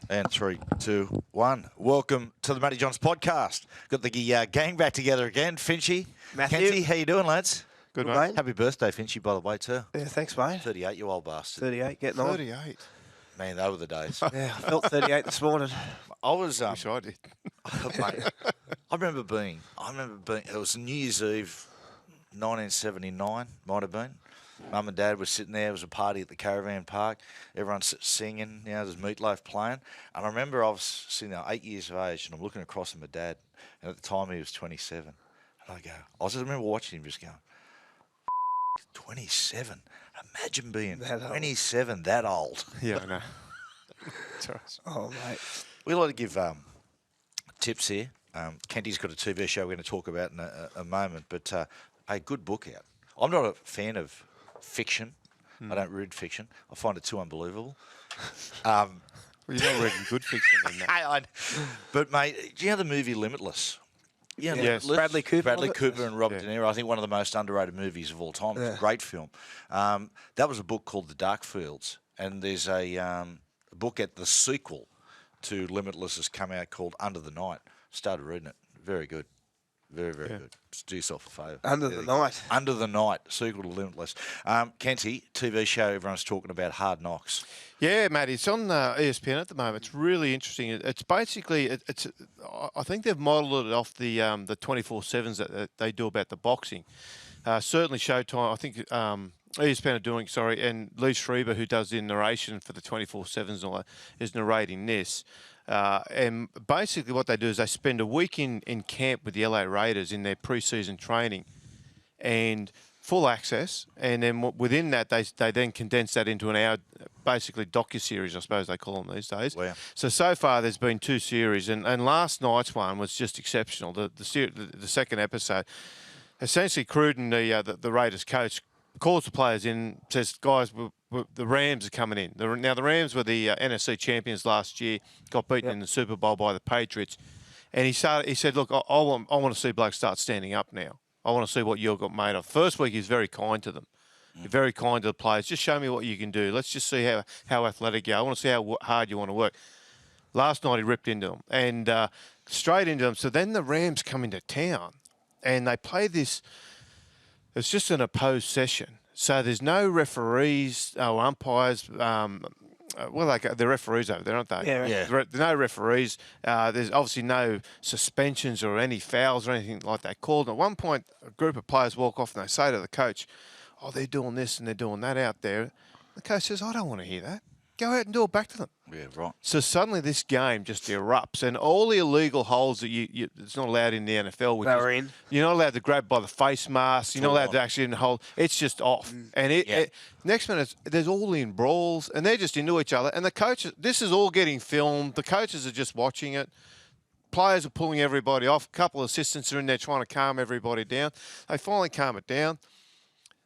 And 3, 2, 1. Welcome to the Matty Johns Podcast. Got the gang back together again. Finchy, Matthew. Kenty, how you doing, lads? Good, mate. Happy birthday, Finchy, by the way, too. Yeah, thanks, mate. 38, you old bastard. 38, getting on. 38. Man, they were the days. Yeah, I felt 38 this morning. I was, Wish I did. mate, I remember being, it was New Year's Eve, 1979, might have been. Mum and Dad were sitting there. It was a party at the caravan park. Everyone's singing. You know, there's Meatloaf playing. And I remember I was sitting there, 8 years of age, and I'm looking across at my dad. And at the time, he was 27. And I just remember watching him just going, 27. Imagine being That old. 27, that old. Yeah, I know. Sorry. Oh, mate. We like to give tips here. Kenty's got a TV show we're going to talk about in a moment, but a good book out. I'm not a fan of fiction. I don't read fiction. I find it too unbelievable. Well, you're not reading good fiction then, Matt. But, mate, do you know the movie Limitless? Yeah, Yes. Bradley Cooper, Bradley was it? Cooper and Robert Yeah. De Niro. I think one of the most underrated movies of all time. It's a great film. That was a book called The Dark Fields, and there's a book at the sequel to Limitless has come out called Under the Night. Started reading it. Very good. Very, very good. Just do yourself a favour. Under the Night. Under the Night, sequel to Limitless. Kenty, TV show, everyone's talking about Hard Knocks. Yeah, Matt, it's on ESPN at the moment. It's really interesting. It's basically, I think they've modelled it off the 24/7s that they do about the boxing. Certainly Showtime, I think ESPN are doing, and Lee Schreiber, who does the narration for the 24/7s and all that, is narrating this. And basically what they do is they spend a week in camp with the LA Raiders in their pre-season training and full access. And then within that, they then condense that into an hour, basically docu-series, I suppose they call them these days. Wow. So far there's been 2 series. And last night's one was just exceptional. The second episode, essentially Cruden, the Raiders coach, calls the players in, says, guys, the Rams are coming in. Now, the Rams were the NFC champions last year, got beaten in the Super Bowl by the Patriots. And he said, look, I want to see blokes start standing up now. I want to see what you've got made of. First week, he's very kind to them. Very kind to the players. Just show me what you can do. Let's just see how athletic you are. I want to see how hard you want to work. Last night, he ripped into them and straight into them. So then the Rams come into town and they play this. It's just an opposed session. So there's no referees or umpires. They're referees over there, aren't they? Yeah. There's no referees. There's obviously no suspensions or any fouls or anything like that called. And at one point, a group of players walk off and they say to the coach, oh, they're doing this and they're doing that out there. The coach says, I don't want to hear that. Go out and do it back to them. Yeah, right. So suddenly this game just erupts, and all the illegal holds that it's not allowed in the NFL. Which They're in. You're not allowed to grab by the face mask. You're not allowed to actually hold. It's just off. And next minute, there's all in brawls, and they're just into each other. And the coaches, this is all getting filmed. The coaches are just watching it. Players are pulling everybody off. A couple of assistants are in there trying to calm everybody down. They finally calm it down.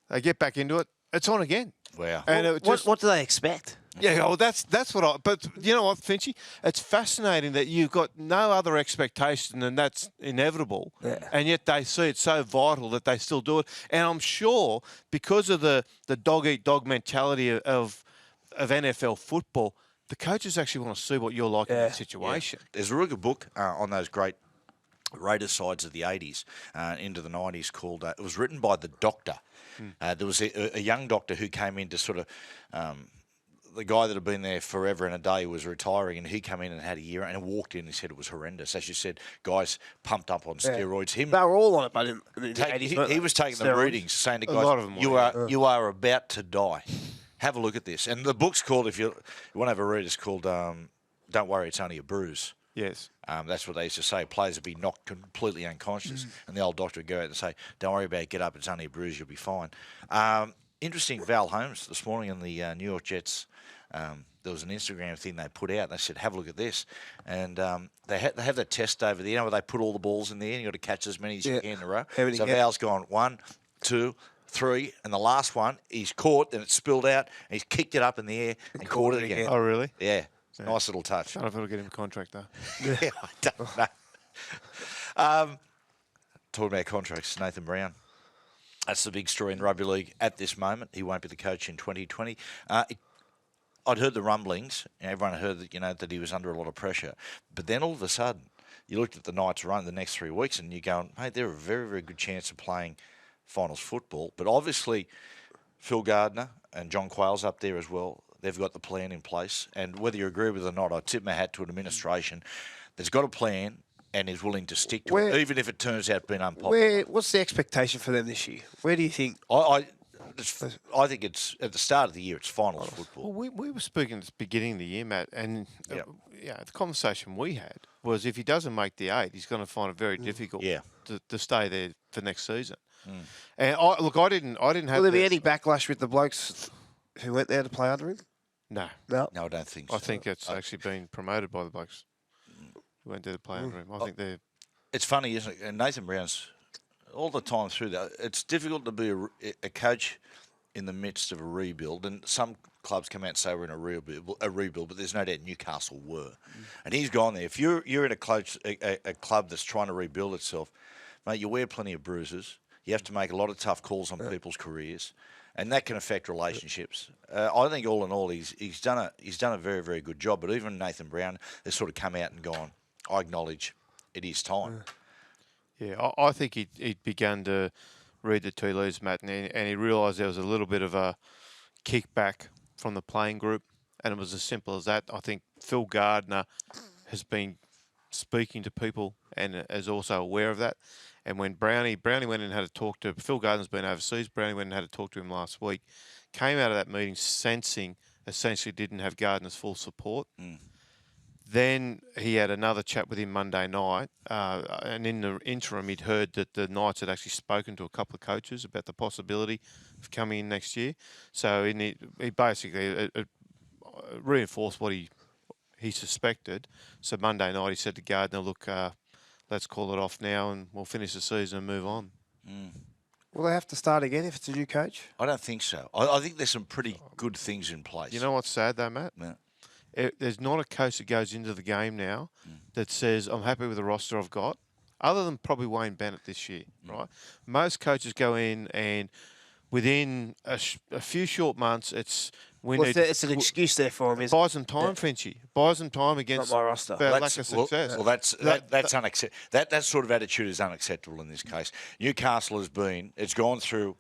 They get back into it. It's on again. Wow. And What do they expect? Yeah, well, that's what I. But you know what, Finchy? It's fascinating that you've got no other expectation, and that's inevitable. Yeah. And yet they see it so vital that they still do it. And I'm sure because of the dog eat dog mentality of NFL football, the coaches actually want to see what you're like in that situation. Yeah. There's a really good book on those great Raiders sides of the 80s into the 90s called, it was written by the doctor. There was a young doctor who came in to sort of, the guy that had been there forever and a day was retiring, and he came in and had a year and walked in and said it was horrendous. As you said, guys pumped up on steroids. They were all on it, but in the 80s. He was taking the readings, saying to guys, lot of them were, you are about to die. Have a look at this. And the book's called, if you want to have a read, it's called Don't Worry, It's Only a Bruise. Yes. That's what they used to say. Players would be knocked completely unconscious, and the old doctor would go out and say, don't worry about it, get up, it's only a bruise, you'll be fine. Interesting, Val Holmes this morning in the New York Jets, there was an Instagram thing they put out. They said, have a look at this. And they have that test over there, where they put all the balls in there, and you've got to catch as many as you can in a row. So Val's gone 1, 2, 3, and the last one, he's caught, and it's spilled out, and he's kicked it up in the air and caught it again. Oh, really? Yeah. Nice little touch. I don't know if it'll get him a contract, though. Yeah, I don't know. Talking about contracts, Nathan Brown. That's the big story in rugby league at this moment. He won't be the coach in 2020. I'd heard the rumblings. And everyone heard that, that he was under a lot of pressure. But then all of a sudden, you looked at the Knights' run the next 3 weeks, and you're going, mate, they're a very, very good chance of playing finals football. But obviously, Phil Gardner and John Quayle's up there as well. They've got the plan in place. And whether you agree with it or not, I tip my hat to an administration that's got a plan and is willing to stick to it, even if it turns out being unpopular. What's the expectation for them this year? Where do you think? I think it's at the start of the year. It's finals football. Well, we were speaking at the beginning of the year, Matt, and the conversation we had was if he doesn't make the 8, he's going to find it very difficult to stay there for next season. And I didn't have. Will there be any backlash with the blokes who went there to play under him? No, I don't think so. I think it's actually been promoted by the blokes who went there to play under him. I think they're. It's funny, isn't it? And Nathan Brown's all the time through that. It's difficult to be a coach in the midst of a rebuild, and some clubs come out and say we're in a rebuild, but there's no doubt Newcastle were, and he's gone there. If you're in a club that's trying to rebuild itself, mate, you wear plenty of bruises. You have to make a lot of tough calls on people's careers, and that can affect relationships. I think all in all, he's done a very, very good job. But even Nathan Brown has sort of come out and gone, I acknowledge it is time. Yeah, I think he'd begun to read the tea leaves, Matt, and he realised there was a little bit of a kickback from the playing group, and it was as simple as that. I think Phil Gardner has been speaking to people and is also aware of that. And when Brownie went in and had to talk to Phil Gardner's been overseas. Brownie went and had to talk to him last week. Came out of that meeting sensing essentially didn't have Gardner's full support. Then he had another chat with him Monday night, and in the interim, he'd heard that the Knights had actually spoken to a couple of coaches about the possibility of coming in next year. So he basically reinforced what he suspected. So Monday night, he said to Gardner, "Look, let's call it off now, and we'll finish the season and move on." Will they have to start again if it's a new coach? I don't think so. I think there's some pretty good things in place. You know what's sad though, Matt? Yeah. There's not a coach that goes into the game now that says, I'm happy with the roster I've got, other than probably Wayne Bennett this year, right? Most coaches go in and within a few short months, it's an excuse there for him, isn't it? Buys them time, Frenchie. Buys them time against not my roster. lack of success. Well, that's unacceptable. That sort of attitude is unacceptable in this case. Newcastle it's gone through,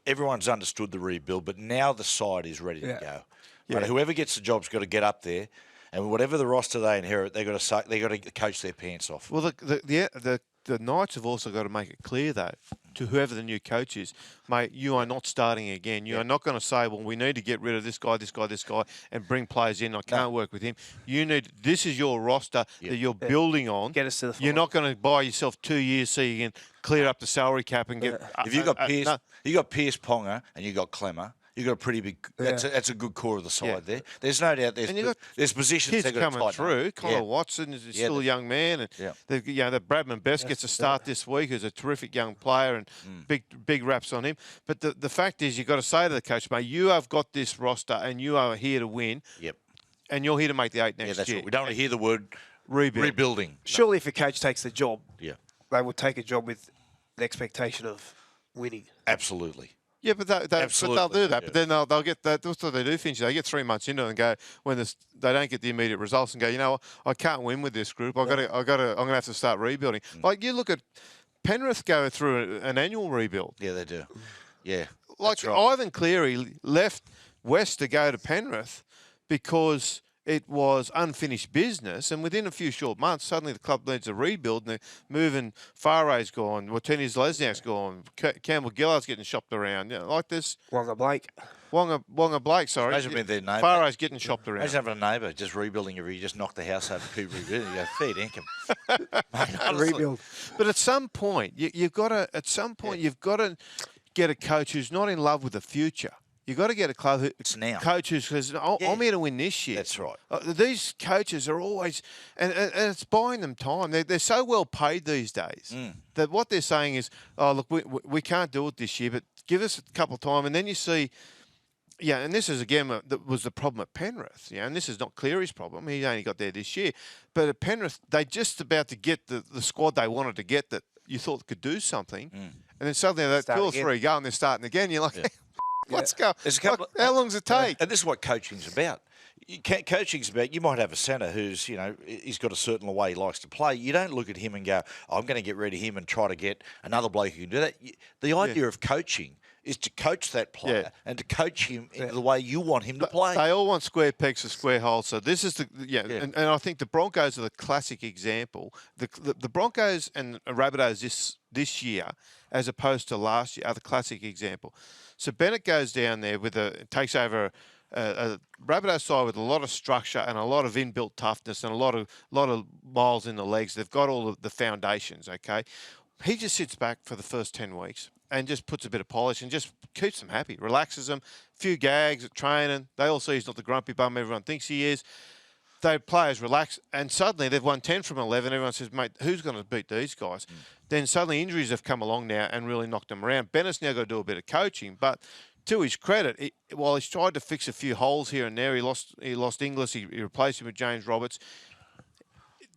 everyone's understood the rebuild, but now the side is ready to go. But whoever gets the job's got to get up there, and whatever the roster they inherit, they got to coach their pants off. Well, the Knights have also got to make it clear though to whoever the new coach is, mate, you are not starting again. You are not going to say, well, we need to get rid of this guy, and bring players in. I can't work with him. This is your roster that you're building on. Get us to the final. You're not going to buy yourself 2 years so you can clear up the salary cap and get. If you got Pierce Ponga and you got Clemmer. You've got a pretty big. That's a good core of the side there. There's no doubt. There's positions kids coming through. Connor Watson is still a young man, and the Bradman Best gets a start this week. Who's a terrific young player, and big raps on him. But the fact is, you've got to say to the coach, mate, you have got this roster, and you are here to win. Yep. And you're here to make the 8 next that's year. Right. We don't want to hear the word rebuilding. Surely, if a coach takes the job, they will take a job with the expectation of winning. Absolutely. Yeah, but they'll do that. But then they'll get that. That's what they do, Finch. They get 3 months into it and go when they don't get the immediate results and go, you know what, I can't win with this group. I'm gonna have to start rebuilding. Like you look at Penrith go through an annual rebuild. Yeah, they do. Yeah, like right. Ivan Cleary left West to go to Penrith because it was unfinished business, and within a few short months, suddenly the club needs a rebuild, and they're moving. Fare's gone, Martinis Lesniak's gone, Campbell Gillard's getting shopped around. Like this. Wonga Blake, sorry. Imagine being their neighbour. Fare's getting shopped around. Imagine having a neighbour just rebuilding you just knock the house over, keep rebuilding. You go, feed income. Rebuild. But at some point, you've got to get a coach who's not in love with the future. You've got to get a coach who says, I'm here to win this year. That's right. These coaches are always, and it's buying them time. They're so well paid these days that what they're saying is, oh, look, we can't do it this year, but give us a couple of time. And then you see, and this is, again, that was the problem at Penrith. And this is not Cleary's problem. He only got there this year. But at Penrith, they just about to get the squad they wanted to get that you thought could do something. And then suddenly they 2 or 3 go and they're starting again. You're like... What's going? There's a couple How long does it take? And this is what coaching's about. Coaching's about, you might have a centre who's, he's got a certain way he likes to play. You don't look at him and go, I'm going to get rid of him and try to get another bloke who can do that. The idea of coaching is to coach that player and to coach him in the way you want him to play. They all want square pegs for square holes. So this is and I think the Broncos are the classic example. The Broncos and Rabbitohs this year, as opposed to last year, are the classic example. So Bennett goes down there takes over a Rabbitohs side with a lot of structure and a lot of inbuilt toughness and a lot of miles in the legs. They've got all of the foundations. Okay, he just sits back for the first 10 weeks. And just puts a bit of polish and just keeps them happy, relaxes them. Few gags at training. They all see he's not the grumpy bum everyone thinks he is. The players relax, and suddenly they've won 10 from 11. Everyone says, mate, who's going to beat these guys? Then suddenly injuries have come along now and really knocked them around. Bennett's now got to do a bit of coaching, but to his credit, while he's tried to fix a few holes here and there, he lost Inglis, he replaced him with James Roberts.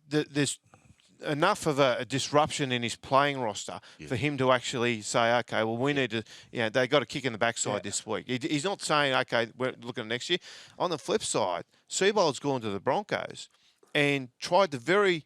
There's enough of a disruption in his playing roster for him to actually say, okay, well, we need to, they got a kick in the backside this week. He's not saying, okay, we're looking at next year. On the flip side, Seibold's gone to the Broncos and tried to very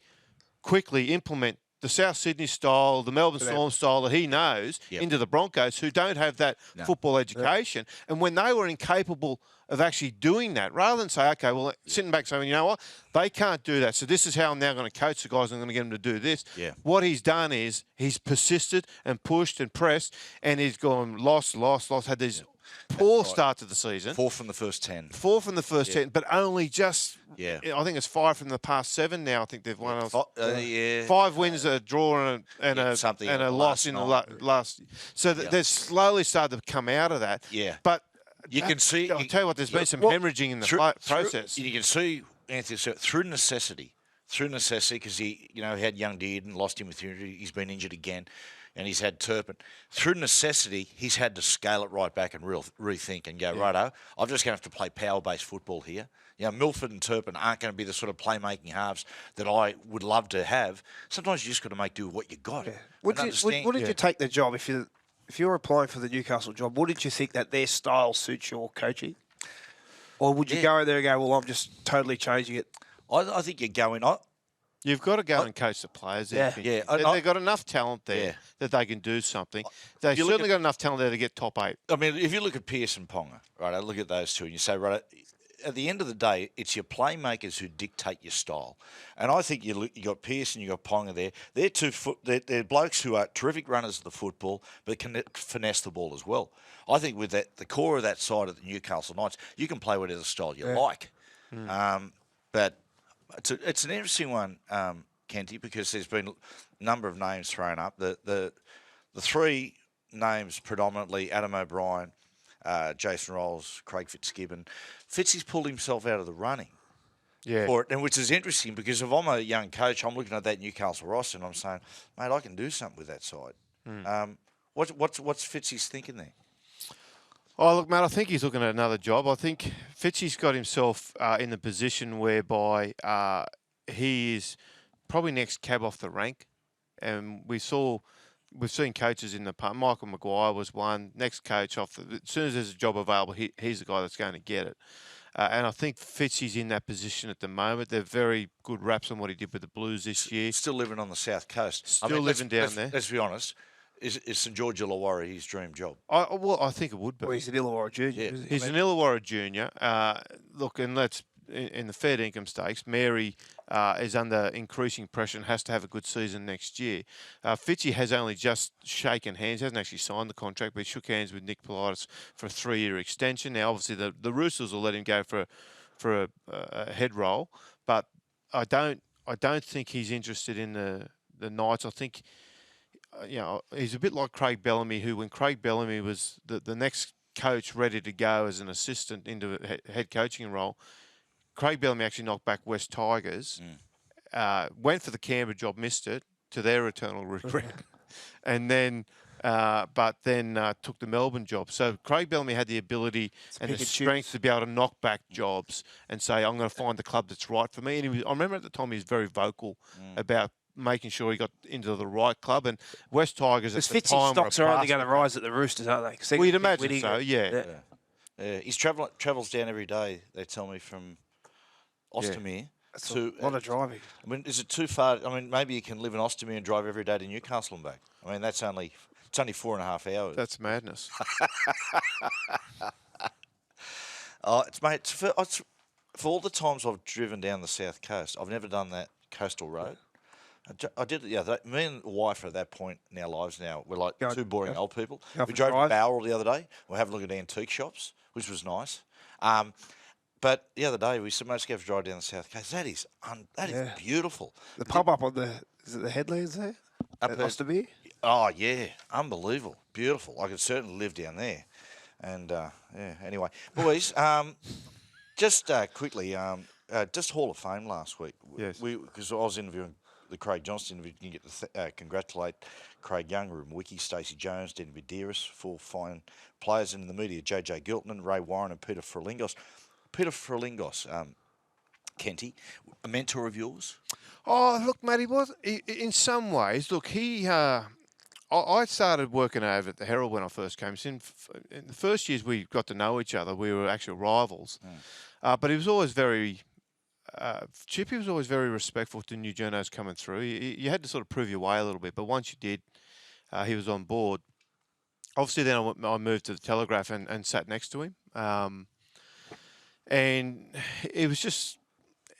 quickly implement the South Sydney style, the Melbourne Storm style that he knows into the Broncos, who don't have that football education. And when they were incapable of actually doing that, rather than say, okay, well, sitting back saying, you know what, they can't do that. So this is how I'm now going to coach the guys. I'm going to get them to do this. Yeah. What he's done is he's persisted and pushed and pressed, and he's gone lost, had these poor start to the season. 4 from the first 10. 4 from the first 10, but only just, I think it's 5 from the past 7 now. I think they've won 5 wins, a draw, and a loss in the last. So they've slowly started to come out of that. Yeah. But you can see. I'll tell you what, there's been some hemorrhaging in the process. You can see, Anthony, through necessity, because he had young Dearden, lost him with injury. He's been injured again. And he's had Turpin. Through necessity, he's had to scale it right back and rethink and go, righto, I'm just going to have to play power-based football here. Milford and Turpin aren't going to be the sort of playmaking halves that I would love to have. Sometimes you just got to make do with what you got. Yeah. What did you take the job? If you're applying for the Newcastle job, what did you think that their style suits your coaching? Or would you go in there and go, well, I'm just totally changing it? I think you go in. You've got to go and coach the players. They've got enough talent there that they can do something. They've certainly got enough talent there to get top 8. I mean, if you look at Pearce and Ponga, right, I look at those two and you say, right, at the end of the day, it's your playmakers who dictate your style. And I think you got Pearce and you got Ponga there. They're blokes who are terrific runners of the football, but can finesse the ball as well. I think with the core of that side of the Newcastle Knights, you can play whatever style you like. But it's an interesting one, Kenty, because there's been a number of names thrown up. The 3 names predominantly, Adam O'Brien, Jason Rolls, Craig Fitzgibbon. Fitzy's pulled himself out of the running for it, and which is interesting because if I'm a young coach, I'm looking at that Newcastle roster and I'm saying, mate, I can do something with that side. What's Fitzy's thinking there? Oh, look, Matt, I think he's looking at another job. I think Fitzy's got himself in the position whereby he is probably next cab off the rank. And we've seen coaches in the past. Michael Maguire was one. Next coach as soon as there's a job available, he's the guy that's going to get it. And I think Fitzy's in that position at the moment. They're very good raps on what he did with the Blues this year. Still living on the South Coast. Living down there. Let's be honest. Is St George Illawarra his dream job? I think it would be. Well, he's an Illawarra junior. Yeah. He's an Illawarra junior. Look, and in the fair income stakes, Mary is under increasing pressure and has to have a good season next year. Fitzy has only just shaken hands, hasn't actually signed the contract, but he shook hands with Nick Politis for a 3-year extension. Now, obviously, the Roosters will let him go for a head roll, but I don't think he's interested in the Knights. I think. He's a bit like Craig Bellamy, who when Craig Bellamy was the next coach ready to go as an assistant into a head coaching role, Craig Bellamy actually knocked back West Tigers, went for the Canberra job, missed it, to their eternal regret, and then took the Melbourne job. So Craig Bellamy had the ability and the strength to be able to knock back jobs and say, I'm going to find the club that's right for me. And I remember at the time he was very vocal about making sure he got into the right club. And West Tigers at the Fitzy time stocks were are only going to rise at the Roosters, aren't they? Well, you'd imagine so, yeah. He travels down every day, they tell me, from Ostermere That's to... a lot of driving. I mean, is it too far? I mean, maybe you can live in Ostermere and drive every day to Newcastle and back. I mean, it's only 4.5 hours. That's madness. It's for all the times I've driven down the south coast, I've never done that coastal road. I did it the other day. Me and the wife are at that point in our lives now. We're like two boring old people. We drove to Bowral the other day. We're having a look at antique shops, which was nice. But the other day we said, let's go for a drive down the south coast. That is beautiful. The pub up on is it the Headlands there? Up at Ostermere? Oh, yeah. Unbelievable. Beautiful. I could certainly live down there. And, anyway. Boys, just quickly, just Hall of Fame last week. Yes. Because I was interviewing the Craig Johnston interview. You get to congratulate Craig Young, Ruben Wiki, Stacey Jones, Denver Dearest, 4 fine players in the media, JJ Gilton, Ray Warren and Peter Frelingos. Peter Frelingos, Kenty, a mentor of yours? Oh, look, mate, he was, in some ways, look, I started working over at the Herald when I first came. In the first years we got to know each other, we were actual rivals. But he was always very... Chippy was always very respectful to new journos coming through. You had to sort of prove your way a little bit, but once you did, he was on board. Obviously, then I moved to the Telegraph and sat next to him. And it was just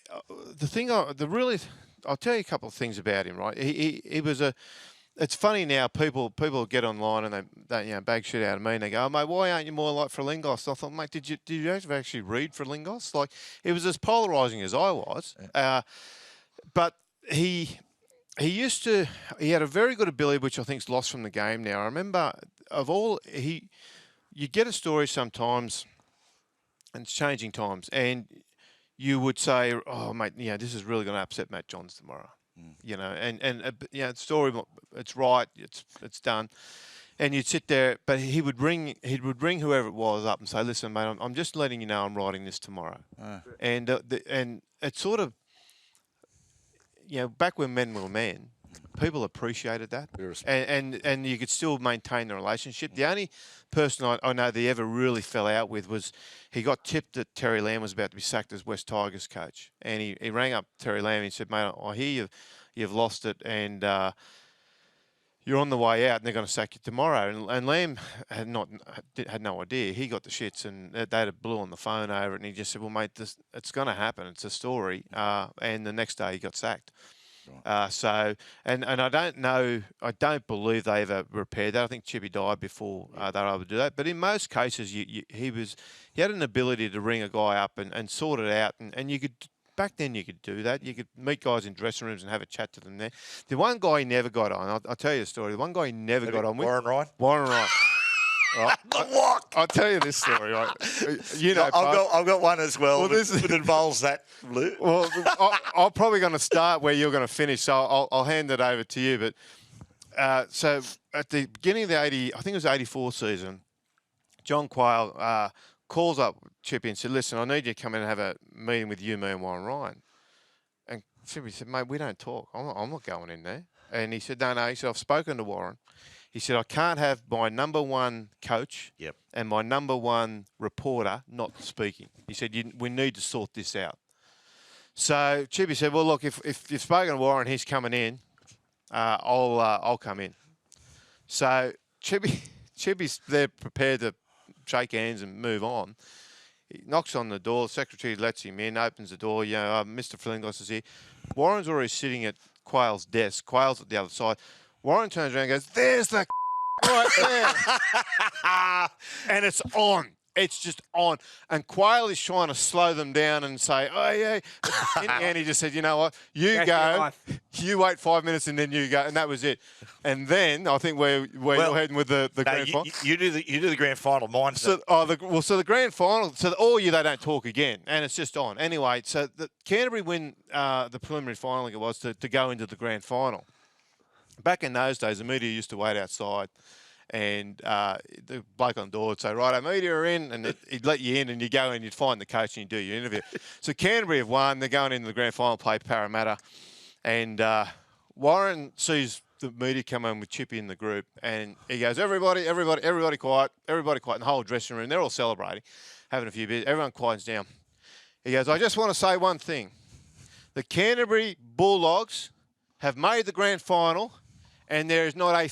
I'll tell you a couple of things about him, right? He was it's funny now, people get online and they bag shit out of me and they go, oh, mate, why aren't you more like Frelingos? I thought, mate, did you actually read Frelingos? Like, it was as polarising as I was. But he had a very good ability, which I think's lost from the game now. I remember you get a story sometimes, and it's changing times, and you would say, oh, mate, this is really going to upset Matt Johns tomorrow. The story, it's right, it's done, and you'd sit there, but he would ring whoever it was up and say, listen, mate, I'm just letting you know I'm writing this tomorrow, and it's sort of, back when men were men, people appreciated that, and you could still maintain the relationship. The only person I know that he ever really fell out with was he got tipped that Terry Lamb was about to be sacked as West Tigers coach, and he rang up Terry Lamb and he said, mate, I hear you've lost it, and you're on the way out, and they're going to sack you tomorrow. And Lamb had no idea. He got the shits, and they had a blue on the phone over it, and he just said, well, mate, it's going to happen. It's a story. And the next day he got sacked. And I don't believe they ever repaired that. I think Chippy died before they were able to do that. But in most cases, he had an ability to ring a guy up and sort it out. And you could, back then you could do that. You could meet guys in dressing rooms and have a chat to them there. The one guy he never got on, I'll tell you a story. The one guy he never got on with. Warren Ryan. Right. I'll tell you this story. Right? I've got one as well. It involves that. Well, I'm probably going to start where you're going to finish, so I'll hand it over to you. But so at the beginning of I think it was 84 season, John Quayle calls up Chippy and said, listen, I need you to come in and have a meeting with you, me and Warren Ryan. And Chippy said, mate, we don't talk. I'm not going in there. And he said, no. He said, I've spoken to Warren. He said, I can't have my number one coach and my number one reporter not speaking. He said, we need to sort this out. So Chippy said, well, look, if you've spoken to Warren, he's coming in, I'll come in. So Chippy's there prepared to shake hands and move on. He knocks on the door. The secretary lets him in, opens the door. Mr. Frelingos is here. Warren's already sitting at Quayle's desk. Quayle's at the other side. Warren turns around and goes, there's the right there. And it's on. It's just on. And Quayle is trying to slow them down and say, oh, yeah. But in the end, he just said, you know what? You go. You wait 5 minutes and then you go. And that was it. And then I think where you're heading with the grand final. You do the grand final. Mine. So the grand final, so all year they don't talk again. And it's just on. Anyway, so the Canterbury win the preliminary final, I think it was, to go into the grand final. Back in those days, the media used to wait outside, and the bloke on the door would say, right, our media are in, and he'd let you in, and you go in, you'd find the coach, and you do your interview. So Canterbury have won. They're going into the grand final, play Parramatta, and Warren sees the media come in with Chippy in the group, and he goes, everybody quiet, everybody quiet. In the whole dressing room, they're all celebrating, having a few beers. Everyone quiets down. He goes, I just want to say one thing. The Canterbury Bulldogs have made the grand final, and there is not a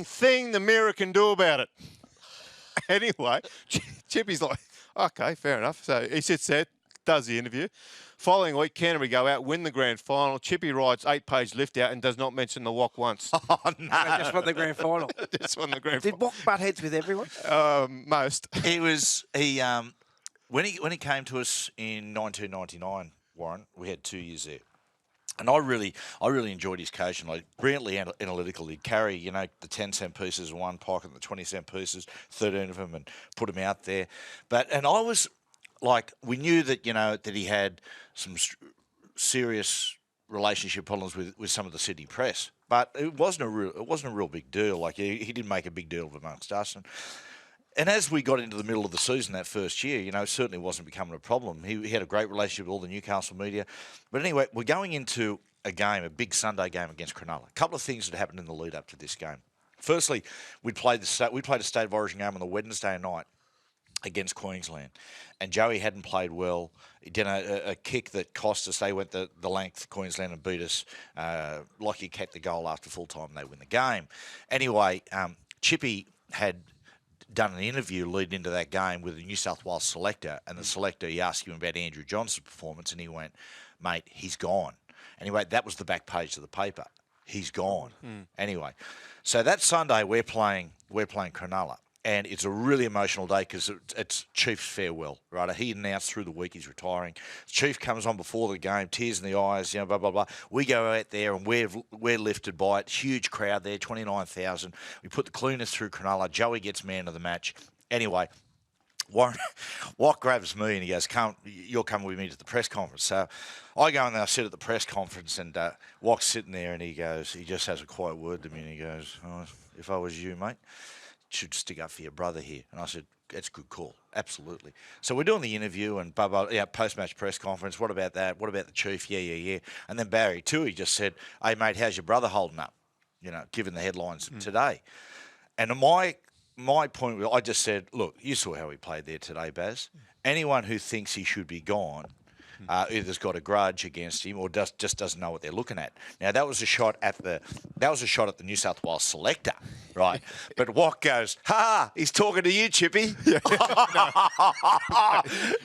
thing the Mirror can do about it. Anyway, Chippy's like, okay, fair enough. So he sits there, does the interview. Following week, Canterbury go out, win the grand final. Chippy writes 8-page lift out and does not mention the WOC once. Oh, no. They just won the grand final. Just won the grand Did final. WOC butt heads with everyone? Most. When he came to us in 1999, Warren, we had 2 years there. And I really enjoyed his coaching, like brilliantly analytical. He'd carry, the 10-cent pieces in one pocket, the 20-cent pieces, 13 of them, and put them out there. And I was like, we knew that, that he had some serious relationship problems with some of the Sydney press, but it wasn't a real big deal. Like he didn't make a big deal of it amongst us. And as we got into the middle of the season that first year, it certainly wasn't becoming a problem. He had a great relationship with all the Newcastle media. But anyway, we're going into a big Sunday game against Cronulla. A couple of things that happened in the lead up to this game. Firstly, we played a State of Origin game on the Wednesday night against Queensland, and Joey hadn't played well. He did a kick that cost us. They went the length, Queensland, and beat us. Lockie kept the goal after full time. They win the game. Anyway, Chippy had done an interview leading into that game with the New South Wales selector, and the selector, he asked him about Andrew Johnson's performance, and he went, mate, he's gone. Anyway, that was the back page of the paper. He's gone. Anyway, so that Sunday we're playing Cronulla, and it's a really emotional day because it's Chief's farewell, right? He announced through the week he's retiring. Chief comes on before the game, tears in the eyes, blah, blah, blah. We go out there and we're lifted by it. Huge crowd there, 29,000. We put the cleaners through Cronulla. Joey gets man of the match. Anyway, Watt grabs me and he goes, you're coming with me to the press conference. So I go and I sit at the press conference, and Watt's sitting there, and he just has a quiet word to me, and he goes, if I was you, mate, should stick up for your brother here. And I said, that's a good call. Absolutely. So we're doing the interview and post-match press conference. What about that? What about the Chief? Yeah. And then Barry Toohey just said, hey, mate, how's your brother holding up? Given the headlines today. And my point was, I just said, look, you saw how he played there today, Baz. Anyone who thinks he should be gone either's got a grudge against him or just doesn't know what they're looking at. Now that was a shot at the New South Wales selector, right? But Watt goes, he's talking to you, Chippy,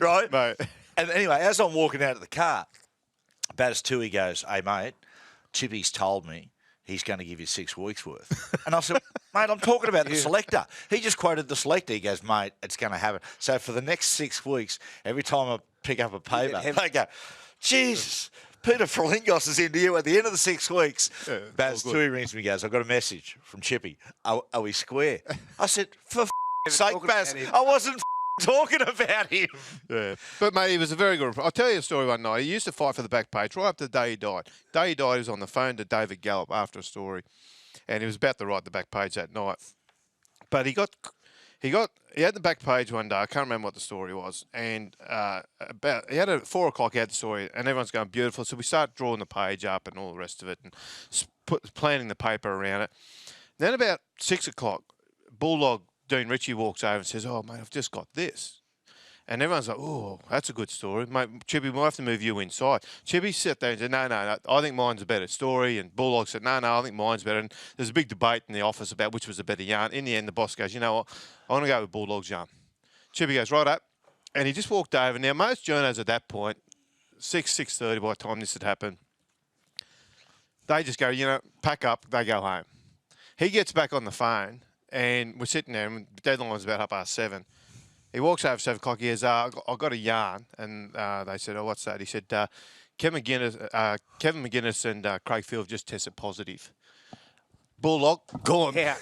right? Mate. And anyway, as I'm walking out of the car, Baz Toohey goes, hey mate, Chippy's told me he's going to give you 6 weeks' worth. And I said, mate, I'm talking about the selector. He just quoted the selector. He goes, mate, it's going to happen. So for the next 6 weeks, every time I pick up a paper, they go, Jesus, Peter Frelingos is into you at the end of the 6 weeks. Baz Toohey rings me and goes, I've got a message from Chippy. Are we square? I said, for sake, Baz, I wasn't talking about him. Yeah. But, mate, he was a very good... I'll tell you a story one night. He used to fight for the back page right up to the day he died. The day he died, he was on the phone to David Gallup after a story, and he was about to write the back page that night. But he had the back page one day. I can't remember what the story was. And he had at 4 o'clock, he had the story, and everyone's going, beautiful. So we start drawing the page up and all the rest of it and planning the paper around it. Then about 6 o'clock, Bulldog Dean Ritchie walks over and says, oh, mate, I've just got this. And everyone's like, oh, that's a good story. Mate, Chippy, we'll have to move you inside. Chippy sat there and said, no, I think mine's a better story. And Bulldog said, no, I think mine's better. And there's a big debate in the office about which was a better yarn. In the end, the boss goes, you know what, I want to go with Bulldog's yarn. Chippy goes, right up. And he just walked over. Now, most journos at that point, 6:30 by the time this had happened, they just go, pack up, they go home. He gets back on the phone, and we're sitting there, and the deadline was about 7:30. He walks over at 7 o'clock. He goes, I've got a yarn. And they said, oh, what's that? He said, Kevin McGuinness and Craig Field just tested positive. Bulldog, gone. Yeah.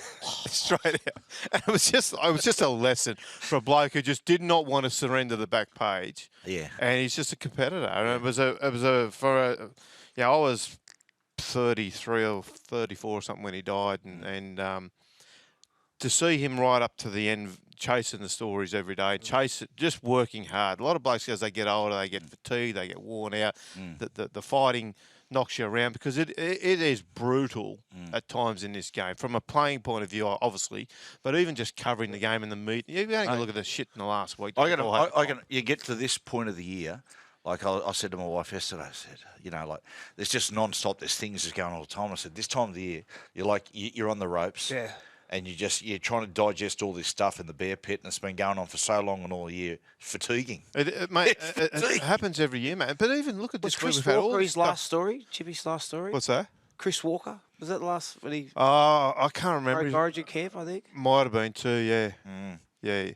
Straight out. And it was just a lesson for a bloke who just did not want to surrender the back page. Yeah. And he's just a competitor. And I was 33 or 34 or something when he died. And to see him right up to the end, chasing the stories every day, just working hard. A lot of blokes, as they get older, they get fatigued, they get worn out. The fighting knocks you around because it is brutal at times in this game from a playing point of view, obviously, but even just covering the game in the meet. You only got to look at the shit in the last week. You get to this point of the year. Like I said to my wife yesterday, I said, there's just non-stop. There's things just going on all the time. I said, this time of the year, you're on the ropes. Yeah. And you're trying to digest all this stuff in the bear pit, and it's been going on for so long and all year. Fatiguing. Mate, it happens every year, mate. But even look at this. Was Chris Walker his last story? Chippy's last story? What's that? Chris Walker? Was that the last when he... Oh, I can't remember. Origin camp, I think. Might have been too, yeah. Yeah.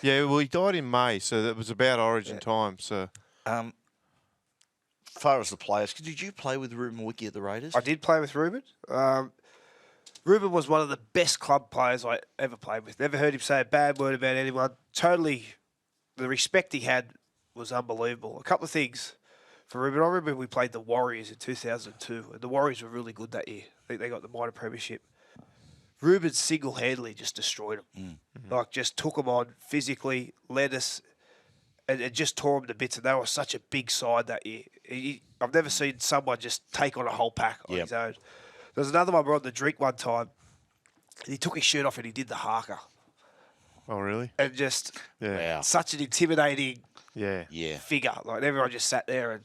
Yeah, well, he died in May, so that was about Origin time, so... As far as the players, did you play with Ruben Wiki at the Raiders? I did play with Ruben. Ruben was one of the best club players I ever played with. Never heard him say a bad word about anyone. Totally, the respect he had was unbelievable. A couple of things for Ruben. I remember we played the Warriors in 2002, and the Warriors were really good that year. I think they got the minor premiership. Ruben single-handedly just destroyed them. Like, just took them on physically, led us, and just tore them to bits. And they were such a big side that year. I've never seen someone just take on a whole pack on his own. There was another one we were on the drink one time. And he took his shirt off and he did the haka. Oh, really? And just Wow. such an intimidating Yeah. figure. Like, everyone just sat there and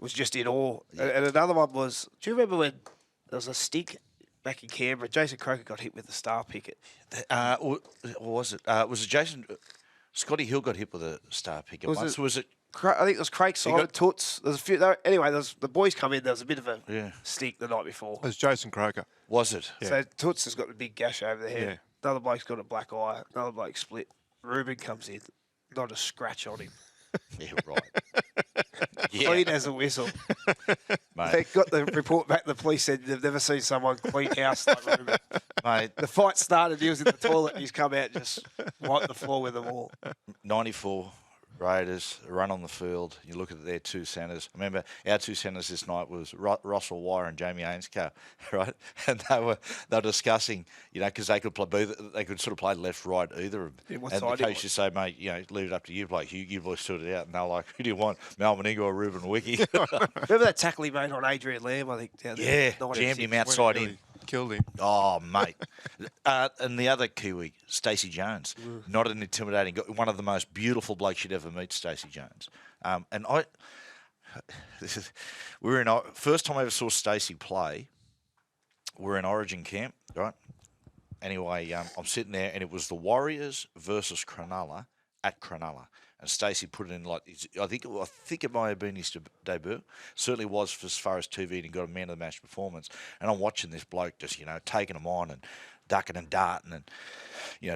was just in awe. And another one was, do you remember when there was a stink back in Canberra? Jason Croker got hit with the star picket. Or was it? Was it Jason? Scotty Hill got hit with a star picket once. Was it? I think it was Craig Simon, Toots. There's a few. Anyway, the boys come in. There was a bit of a stink the night before. It was Jason Croker. Was it? Yeah. So Toots has got a big gash over the head. Yeah. Another bloke's got a black eye. Another bloke split. Ruben comes in. Not a scratch on him. Yeah, right. Clean as a whistle. Mate. They got the report back. The police said they've never seen someone clean house like Ruben. Mate, The fight started. He was in the toilet. He's come out and just wiped the floor with them all. 94 Raiders run on the field. You look at their two centres. Remember, our two centres this night was Russell Wire and Jamie Ainscough, right? And they were discussing, because they could play both. They could sort of play left, right, either of them. Yeah, what and side the do you coach just say, mate, leave it up to you, Blake. You boys sort it out. And they're like, who do you want, Melvin Ingle or Ruben Wiki? Remember that tackle he made on Adrian Lamb? I think down there. Yeah, jammed him outside in. Killed him. Oh, mate. And the other Kiwi, Stacey Jones. Not an intimidating guy. One of the most beautiful blokes you'd ever meet, Stacey Jones. And first time I ever saw Stacey play, we're in Origin camp, right? Anyway, I'm sitting there, and it was the Warriors versus Cronulla at Cronulla. And Stacey put it in I think it might have been his debut. Certainly was as far as TV, and he got a man of the match performance. And I'm watching this bloke just taking them on and ducking and darting and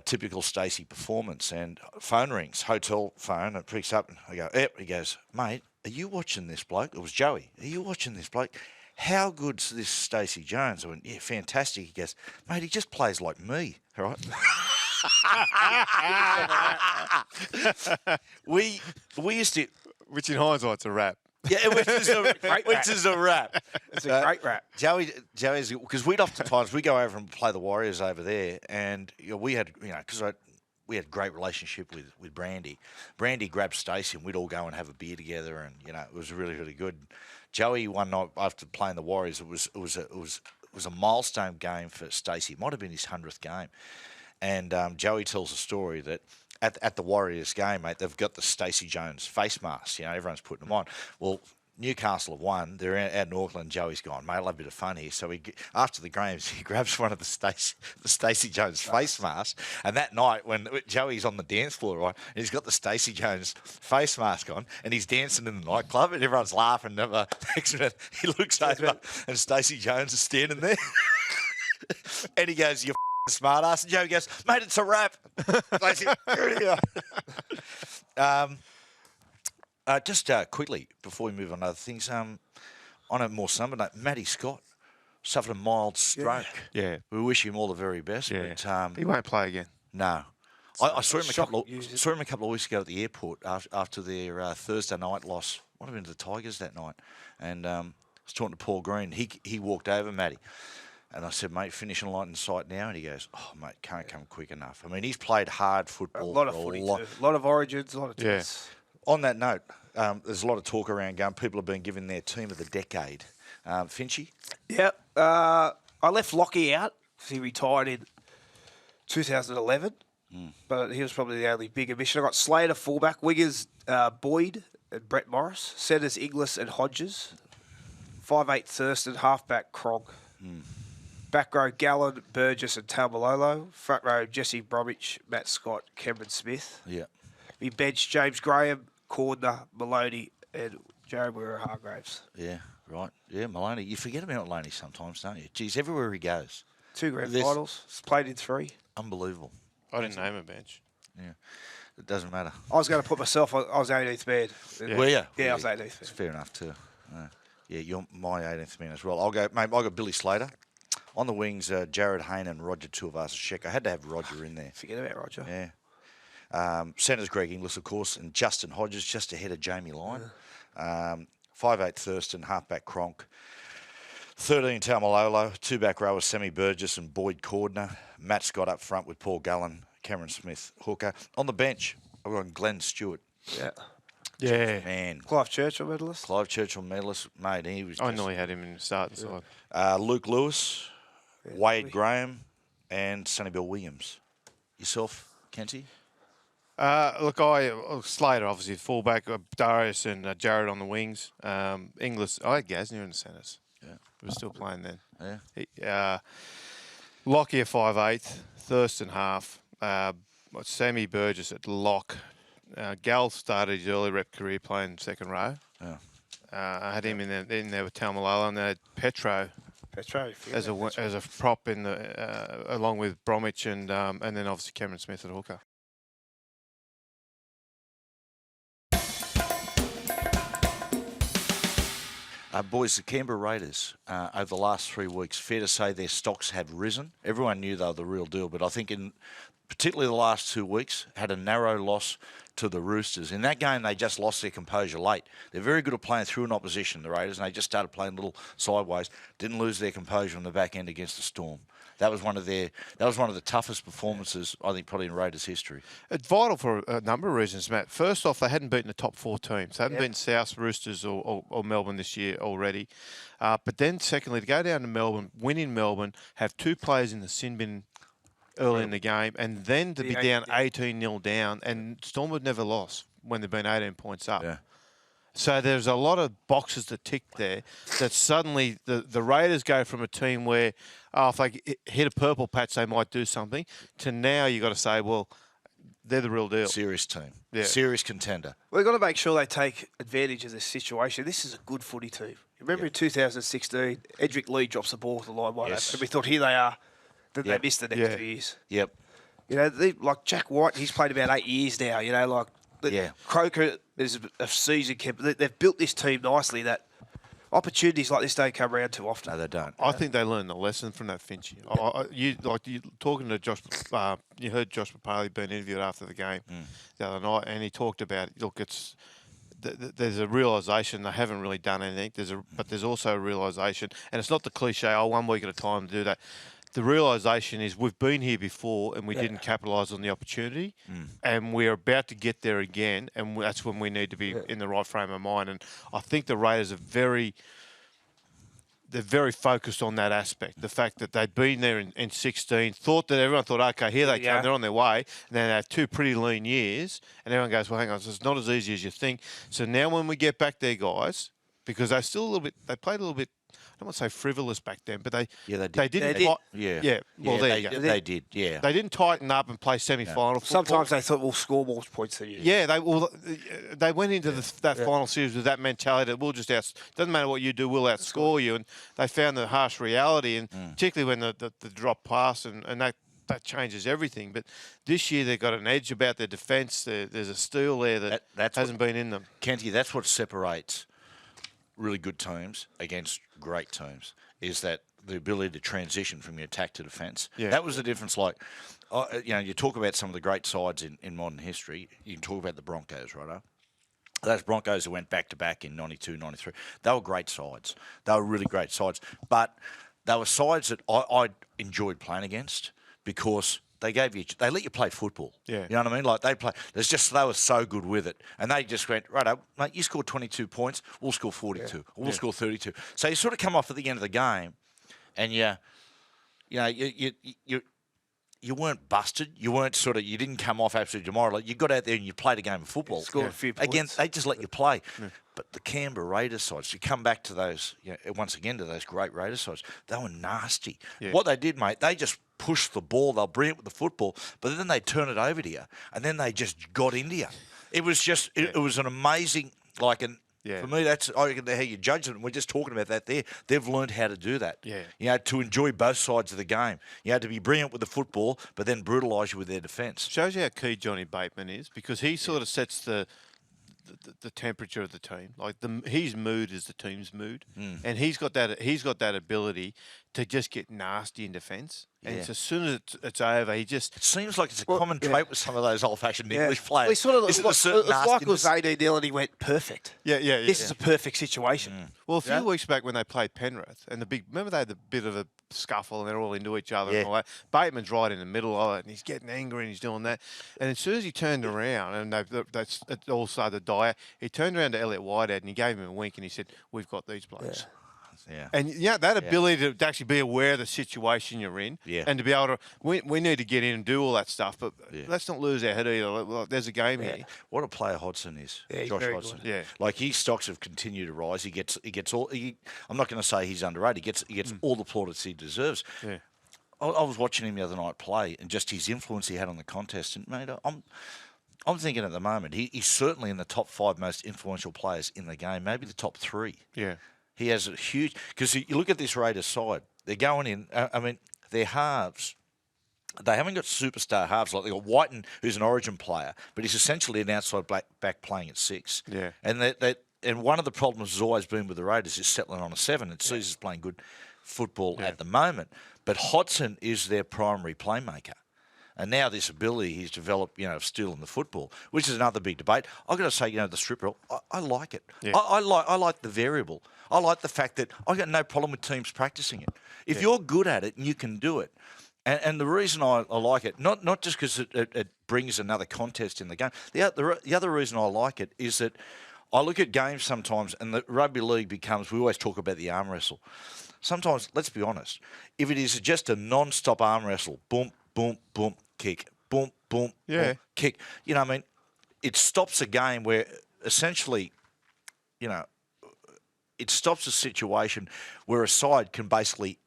typical Stacey performance. And phone rings, hotel phone, and picks up, and I go, yep. He goes, mate, are you watching this bloke? It was Joey. Are you watching this bloke? How good's this Stacey Jones? I went, yeah, fantastic. He goes, mate, he just plays like me, right? we used to, which in hindsight's a rap. Yeah, which is a rap. It's a great rap. Joey's because we'd oftentimes we go over and play the Warriors over there, and we had because we had a great relationship with Brandy. Brandy grabbed Stacey, and we'd all go and have a beer together, and it was really, really good. Joey one night after playing the Warriors, it was a milestone game for Stacey. It might have been his 100th game. And Joey tells a story that at the Warriors game, mate, they've got the Stacey Jones face masks. Everyone's putting them on. Well, Newcastle have won. They're out in Auckland. Joey's gone, mate, I'll have a bit of fun here. So after the games, he grabs one of the Stacey Jones face masks. And that night, when Joey's on the dance floor, right, and he's got the Stacey Jones face mask on, and he's dancing in the nightclub, and everyone's laughing. Next minute, he looks over, and Stacey Jones is standing there. And he goes, "You're smart ass." And Joey goes, "Mate, it's a rap." Just quickly, before we move on to other things, on a more somber note, Matty Scott suffered a mild stroke. Yeah. We wish him all the very best. Yeah. But, he won't play again. No. I saw him a couple of weeks ago at the airport after their Thursday night loss. Might have been to the Tigers that night. And I was talking to Paul Green. He walked over, Matty. And I said, "Mate, finishing line in sight now." And he goes, "Oh, mate, can't come quick enough." I mean, he's played hard football. A lot of footy too. A lot of origins, a lot of tests. On that note, There's a lot of talk around going. People have been given their team of the decade. Finchy? Yeah. I left Lockie out because he retired in 2011. But he was probably the only big omission. I got Slater, fullback. Wingers, Boyd and Brett Morris. Centres, Inglis and Hodges. 5'8", Thurston. Halfback, Cronk. Back row, Gallen, Burgess and Taumalolo. Front row, Jesse Bromwich, Matt Scott, Cameron Smith. Yeah. We bench James Graham, Cordner, Maloney and Jeremy Hargraves. Yeah, right. Yeah, Maloney. You forget about Maloney sometimes, don't you? Geez, everywhere he goes. 2 grand finals. Played in 3. Unbelievable. I didn't name a bench. Yeah. It doesn't matter. I was going to put myself on. I was 18th man. Yeah. Were you? Yeah, I was 18th man. It's fair enough too. Yeah, you're my 18th man as well. I'll go, mate. I got Billy Slater on the wings. Jared Hayne and Roger Tuivasa-Sheck. I had to have Roger in there. Forget about Roger. Yeah. Centres Greg Inglis, of course, and Justin Hodges just ahead of Jamie Lyon. 5'8" Thurston, halfback Cronk. 13 Taumalolo, 2 back rowers Sammy Burgess and Boyd Cordner. Matt Scott up front with Paul Gallen, Cameron Smith, hooker. On the bench, I've got Glenn Stewart. Yeah. Yeah. Man. Clive Churchill medalist. Clive Churchill medalist, mate. He was. I nearly had him in the starting side. Luke Lewis, Wade Graham, and Sonny Bill Williams. Yourself, Kenty? Look, Slater, obviously, fullback, Darius and Jared on the wings. Inglis, I had Gasnier in the centres. Yeah. We were still playing then. Yeah. Lockie at 5'8", Thurston half. Sammy Burgess at lock. Gal started his early rep career playing second row. Yeah. I had him in there with Taumalolo, and then I had Petro as a prop in the along with Bromwich and then obviously Cameron Smith at hooker. Boys, the Canberra Raiders, over the last 3 weeks, fair to say their stocks have risen. Everyone knew they were the real deal, but I think in particularly the last 2 weeks, had a narrow loss to the Roosters. In that game, they just lost their composure late. They're very good at playing through an opposition, the Raiders, and they just started playing a little sideways. Didn't lose their composure on the back end against the Storm. That was one of the toughest performances, I think, probably in Raiders history. It's vital for a number of reasons, Matt. First off, they hadn't beaten the top 4 teams. They hadn't beaten South, Roosters or Melbourne this year already. But then, secondly, to go down to Melbourne, win in Melbourne, have 2 players in the sin bin early in the game, and then to be down 18-0 down, and Storm had never lost when they've been 18 points up. Yeah. So there's a lot of boxes to tick there that suddenly the Raiders go from a team where, if they hit a purple patch, they might do something, to now you've got to say, well, they're the real deal. Serious team. Yeah. Serious contender. We've got to make sure they take advantage of this situation. This is a good footy team. Remember in 2016, Edric Lee drops the ball to the line wide open, and we thought, here they are. Then they missed the next 2 years. Yep. You know, like Jack White, he's played about 8 years now. You know, like Croker is a season keeper. They've built this team nicely that opportunities like this don't come around too often. No, they don't. I think they learned the lesson from that, Finchy. You talking to Josh. You heard Josh Papali being interviewed after the game the other night, and he talked about, look, there's a realisation they haven't really done anything. But there's also a realisation, and it's not the cliche, 1 week at a time to do that. The realisation is we've been here before and we didn't capitalise on the opportunity, and we're about to get there again, and that's when we need to be in the right frame of mind. And I think the Raiders are very focused on that aspect. The fact that they'd been there in 16, everyone thought, okay, here they come, they're on their way, and then they have 2 pretty lean years, and everyone goes, well, hang on, it's not as easy as you think. So now when we get back there, guys, because they played a little bit, I don't want to say frivolous back then, but they didn't. Well, there you go. They did. Yeah. They didn't tighten up and play semi-final. Sometimes they thought we'll score more points than you. Yeah, they went into that final series with that mentality that we'll just doesn't matter what you do, we'll outscore you. And they found the harsh reality, and particularly when the drop pass and that changes everything. But this year they've got an edge about their defence. There's a steel there that hasn't been in them. Kenty, that's what separates really good teams against great teams, is that the ability to transition from your attack to defence. Yeah. That was the difference. Like, you talk about some of the great sides in modern history. You can talk about the Broncos, right? Those Broncos who went back-to-back in 92, 93, they were great sides. They were really great sides. But they were sides that I enjoyed playing against because they let you play football. Yeah. You know what I mean? Like they were so good with it, and they just went right up, mate. You scored 22 points, we'll score 42, or we'll score 32. So you sort of come off at the end of the game, and you weren't busted. You weren't you didn't come off absolutely demoralised. You got out there and you played a game of football. Scored a few points. Again, they just let you play. Yeah. But the Canberra Raiders sides, you come back to those, once again, to those great Raiders sides, they were nasty. Yeah. What they did, mate, they just pushed the ball. They'll bring it with the football, but then they turn it over to you, and then they just got into you. It was just, it was an amazing, for me, that's how you judge them. We're just talking about that there. They've learned how to do that. Yeah. To enjoy both sides of the game. To be brilliant with the football, but then brutalise you with their defence. Shows you how key Johnny Bateman is, because he sort of sets the temperature of the team. Like his mood is the team's mood, and he's got that ability to just get nasty in defence. And as soon as it's over, he just... It seems like it's a common trait with some of those old-fashioned English players. It's like it was 18-0 and he went perfect. This is a perfect situation. Well, a few weeks back when they played Penrith, and remember they had a bit of a scuffle and they're all into each other and all that. Bateman's right in the middle of it, and he's getting angry and he's doing that. And as soon as he turned around and it all started to die out, he turned around to Elliot Whitehead and he gave him a wink and he said, "We've got these blokes." Yeah. And that ability to actually be aware of the situation you're in, and to be able to, we need to get in and do all that stuff, but let's not lose our head either. There's a game here. What a player Hodgson is, Josh Hodgson. Good. Yeah, like his stocks have continued to rise. He gets all. I'm not going to say he's underrated. He gets all the plaudits he deserves. Yeah. I was watching him the other night play, and just his influence he had on the contest. And mate, I'm thinking at the moment he's certainly in the top 5 most influential players in the game, maybe the top 3. Yeah. He has a huge... Because you look at this Raiders side, they're going in... their halves, they haven't got superstar halves. Like they've got Whiten, who's an origin player, but he's essentially an outside back playing at 6. Yeah. And one of the problems has always been with the Raiders is settling on a 7. And Caesar's playing good football at the moment. But Hodgson is their primary playmaker. And now this ability he's developed, of stealing the football, which is another big debate. I've got to say, the strip roll, I like it. Yeah. I like the variable. I like the fact that I've got no problem with teams practicing it. If you're good at it and you can do it, and the reason I like it, not just because it brings another contest in the game. The other reason I like it is that I look at games sometimes, and the rugby league becomes, we always talk about the arm wrestle. Sometimes, let's be honest, if it is just a non-stop arm wrestle, boom, boom, boom, kick, boom, boom, boom, kick. It stops a game where essentially, it stops a situation where a side can basically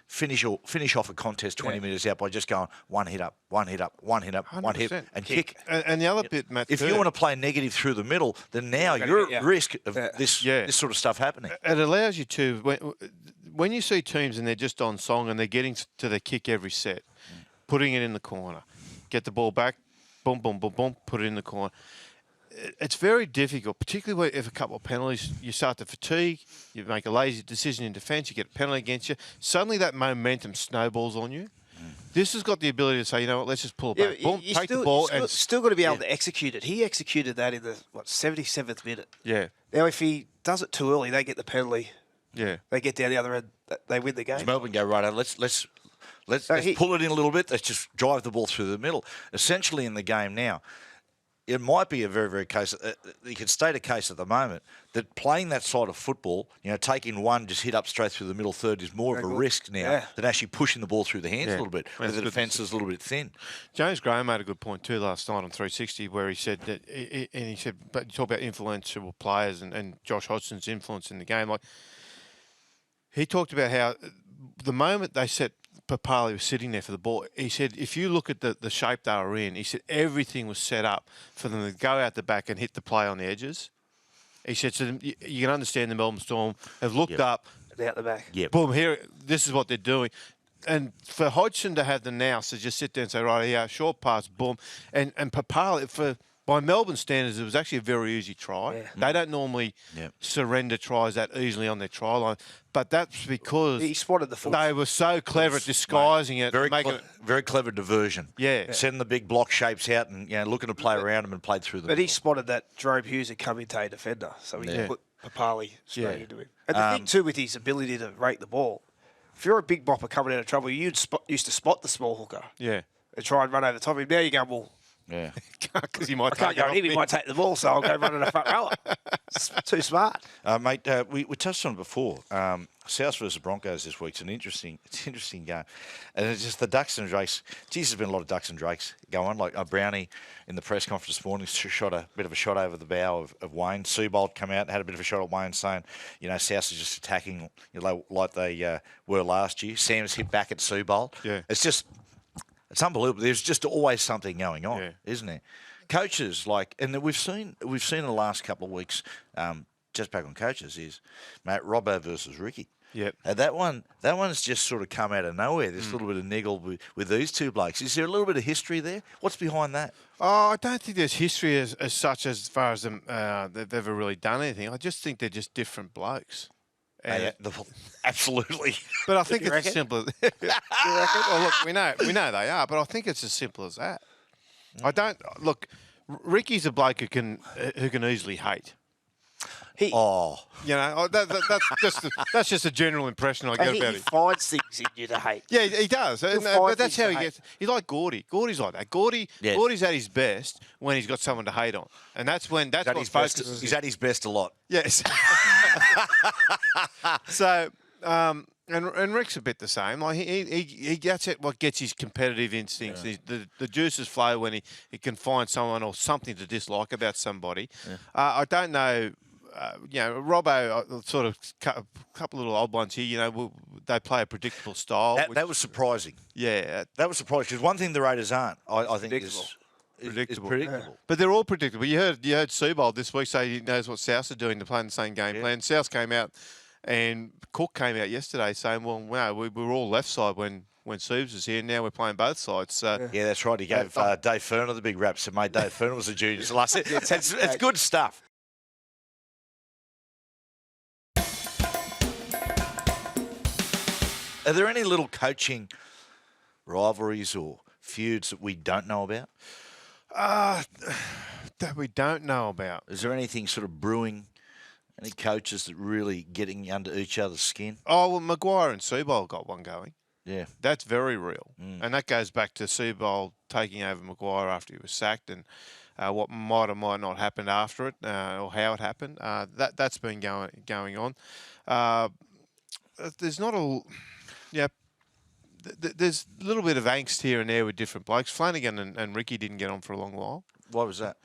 finish off a contest 20 metres out by just going one hit up, one hit up, one hit up, 100%. One hit, and kick. And the other bit, Matt, if you want to play negative through the middle, then now you're at risk of this sort of stuff happening. It allows you to, when you see teams and they're just on song and they're getting to the kick every set, putting it in the corner, get the ball back, boom, boom, boom, boom, put it in the corner. It's very difficult, particularly if a couple of penalties, you start to fatigue, you make a lazy decision in defence, you get a penalty against you, suddenly that momentum snowballs on you. This has got the ability to say, you know what, let's just pull it back. Boom, take the ball. And still got to be able to execute it. He executed that in the 77th minute. Yeah. Now, if he does it too early, they get the penalty. Yeah. They get down the other end, they win the game. Does Melbourne go, right, let's pull it in a little bit. Let's just drive the ball through the middle. Essentially in the game now, it might be a very, very case. You could state a case at the moment that playing that side of football, taking one just hit up straight through the middle third is more of a risk now than actually pushing the ball through the hands a little bit, where the defence is a little bit thin. James Graham made a good point too last night on 360, where he said that, but you talk about influential players and Josh Hodgson's influence in the game. Like he talked about how the moment they set. Papali was sitting there for the ball. He said, if you look at the shape they were in, he said everything was set up for them to go out the back and hit the play on the edges. He said, so you can understand the Melbourne Storm have looked up. Out the back. Yep. Boom, here, this is what they're doing. And for Hodgson to have the nous to just sit there and say, right, here, short pass, boom. And Papali, by Melbourne standards, it was actually a very easy try. Yeah. They don't normally surrender tries that easily on their try line. But that's because he spotted the foot. They were so clever at disguising it. Very clever diversion. Yeah. Sending the big block shapes out and looking to play around them and played through them. But he spotted that Jerome Hughes had come into a defender. So he put Papali straight into him. And the thing, too, with his ability to rate the ball, if you're a big bopper coming out of trouble, you used to spot the small hooker. Yeah. and try and run over the top of him. Now you're going, well, Yeah. Because he might I can't take go it in him. He might take the ball, so I'll go run in the front rower. It's too smart. Mate, we touched on it before. South versus Broncos this week's an interesting game. And it's just the Ducks and Drakes. Geez, there's been a lot of Ducks and Drakes going. Like Brownie in the press conference this morning shot a bit of a shot over the bow of Wayne. Seabold come out and had a bit of a shot at Wayne saying, South is just attacking like they were last year. Sam's hit back at Seabold. Yeah. It's unbelievable. There's just always something going on, Yeah. isn't there? Coaches and we've seen in the last couple of weeks, just back on coaches is, mate, Robbo versus Ricky. Yep. And that one's just sort of come out of nowhere. There's a little bit of niggle with these two blokes. Is there a little bit of history there? What's behind that? Oh, I don't think there's history as such as far as them, they've ever really done anything. I just think they're just different blokes. Absolutely. But I think it's as simple as you reckon? Well, look, we know they are, but I think it's as simple as that. I don't look. Ricky's a bloke who can easily hate. That's just a general impression I get about He him. finds things in you to hate. Yeah, he does, but that's how he gets. He's like Gordy. Gordy's like that. Gordy's at his best when he's got someone to hate on, and that's what focuses. He's at his best a lot. Yes. So, and Rick's a bit the same. Like he gets at what gets his competitive instincts. Yeah. The juices flow when he can find someone or something to dislike about somebody. Yeah. I don't know. Robbo, sort of a couple of little old ones here. They play a predictable style. That was surprising. Yeah, that was surprising because one thing the Raiders aren't, I think, is predictable. Yeah. But they're all predictable. You heard Seabold this week say he knows what South are doing to play in the same game plan. South came out, and Cook came out yesterday saying, "Well, wow, we were all left side when Soubs was here. Now we're playing both sides." So yeah, that's right. He gave Dave Ferner the big rap. So mate, Dave Ferner was a junior. So it's good stuff. Are there any little coaching rivalries or feuds that we don't know about? That we don't know about. Is there anything sort of brewing? Any coaches that really getting under each other's skin? Oh, well, Maguire and Seabold got one going. Yeah. That's very real. And that goes back to Seabold taking over Maguire after he was sacked and what might or might not happen after it or how it happened. That's been going on. There's not a... Yeah, there's a little bit of angst here and there with different blokes. Flanagan and Ricky didn't get on for a long while. Why was that?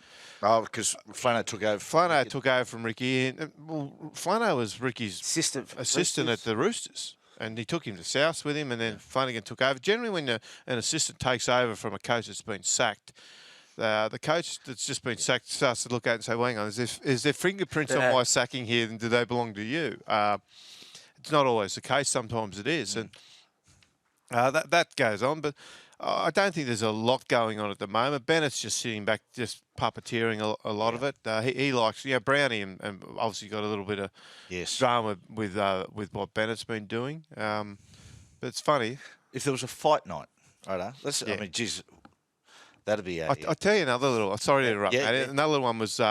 Oh, because Flano took over. Flano took over from Ricky. And, Flano was Ricky's assistant at the Roosters. And he took him to South with him, and then Flanagan took over. Generally, when an assistant takes over from a coach that's been sacked, the coach that's just been sacked starts to look at it and say, well, hang on, is there fingerprints on my sacking here, and do they belong to you? It's not always the case. Sometimes it is. And that goes on. But I don't think there's a lot going on at the moment. Bennett's just sitting back, just puppeteering a lot of it. He likes, Brownie and obviously got a little bit of drama with what Bennett's been doing. But it's funny. If there was a fight night, right? I mean, geez, that'd be... I'll tell you another little... Sorry to interrupt, mate. Another one was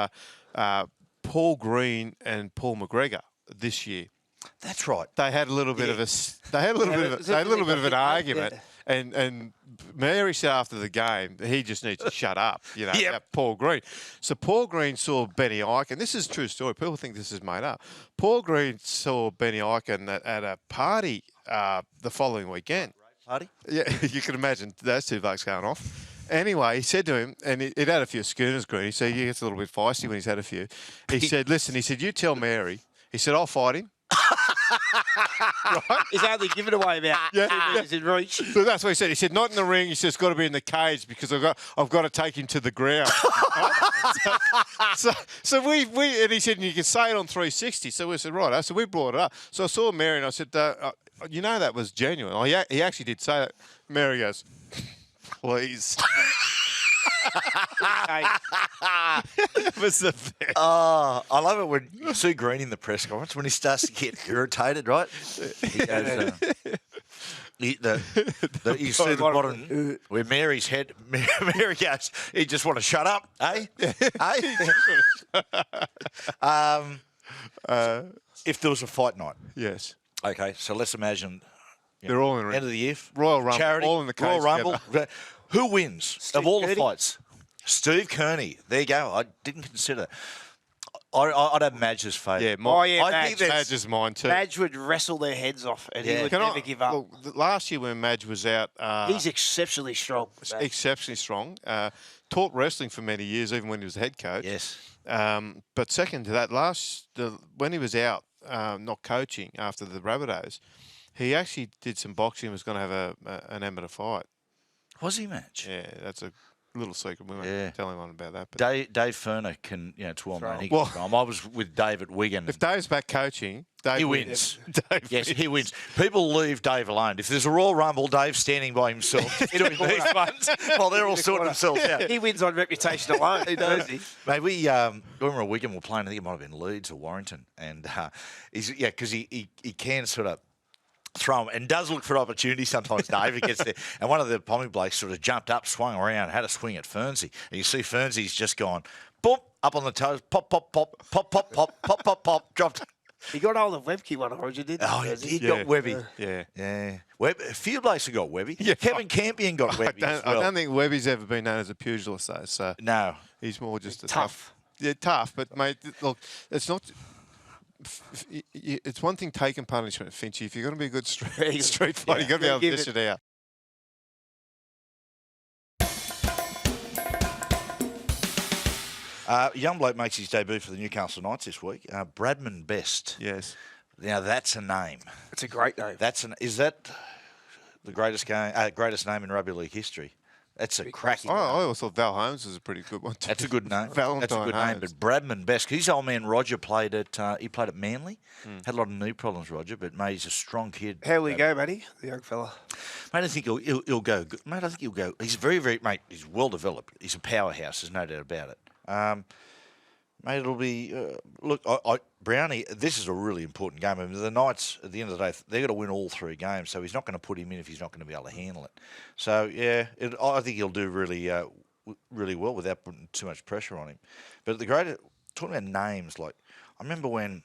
Paul Green and Paul McGregor this year. That's right. They had a little bit of an argument, and Mary said after the game he just needs to shut up. Paul Green. So Paul Green saw Benny Eichen. This is a true story. People think this is made up. Paul Green saw Benny Eichen at a party the following weekend. Party? Yeah, you can imagine those two bucks going off. Anyway, he said to him, and he'd had a few schooners, Green. He said he gets a little bit feisty when he's had a few. He said, "Listen," he said, "you tell Mary." He said, "I'll fight him." Right? He's only giving away about 2 meters in reach. So that's what he said. He said, "Not in the ring." He said, "It's got to be in the cage because I've got to take him to the ground." so we and he said, "You can say it on 360." So we said, "Right." So we brought it up. So I saw Mary and I said, that was genuine." Oh, he actually did say that. Mary goes, "Please." It was the best. Oh, I love it when you see Green in the press conference when he starts to get irritated, right? He goes, you see the bottom where Mary's head. Mary goes, "He just want to shut up, eh? If there was a fight night, yes. Okay, so let's imagine they're all in end of the year, Royal Rumble, charity, all in the cage Royal Rumble. Who wins Steve of all Kearney. the fights? Steve Kearney. There you go. I didn't consider. I'd have Madge as favourite. Yeah, I think that's- Madge is mine too. Madge would wrestle their heads off, and he Yeah. would Can never I- give up. Look, last year when Madge was out, He's exceptionally strong. Madge. exceptionally strong. Taught wrestling for many years, even when he was head coach. Yes. But second to that, when he was out, not coaching after the Rabbitohs, he actually did some boxing and was going to have an amateur fight. Was he Madge? Yeah, that's a little secret. We won't Yeah. tell anyone about that. But Dave Ferner can, it's well known. He Well- can throw 'em. I was with Dave at Wigan. if Dave's back coaching, Dave He wins. Dave Yes, he wins. People leave Dave alone. If there's a Royal Rumble, Dave's standing by himself doing these ones while they're all sorting themselves out. He wins on reputation alone. He does. Mate, when we were at Wigan, we were playing, I think it might have been Leeds or Warrington. And because he can sort of throw him and does look for opportunity sometimes. Dave gets there. And one of the Pommy blokes sort of jumped up, swung around, had a swing at Fernsey. And you see Fernsy's just gone, boom, up on the toes, pop, pop, pop, pop, pop, pop, pop, pop, pop, dropped. He got hold of Webke one origin, didn't he? Oh, Does he he? got Webby. Yeah. Yeah. A few blokes have got Webby. Yeah. Kevin Campion got Webby as I well. don't think Webby's ever been known as a pugilist, though. So No. he's more just a Tough. Yeah, tough. But mate, look, it's not. It's one thing taking punishment, Finchy. If you're going to be a good street fighter, you've got to be able to Give dish it. it out. Young bloke makes his debut for the Newcastle Knights this week. Bradman Best. Yes. Now that's a name. It's a great name. Is that the greatest name in rugby league history? That's a cracking. I name. always thought Val Holmes was a pretty good one too. That's a good name. Valentine That's a good name. Holmes. But Bradman Best, 'cause his old man Roger played at Manly. Had a lot of knee problems, Roger, but mate, he's a strong kid. How will he go, Matty? The young fella. Mate, I think he'll go good. Mate, I think he'll go. He's mate, he's well developed. He's a powerhouse. There's no doubt about it. Mate, it'll be look, Brownie. This is a really important game. I mean, the Knights at the end of the day, they're going to win all 3 games. So he's not going to put him in if he's not going to be able to handle it. So yeah, I think he'll do really, really well without putting too much pressure on him. But talking about names, like I remember when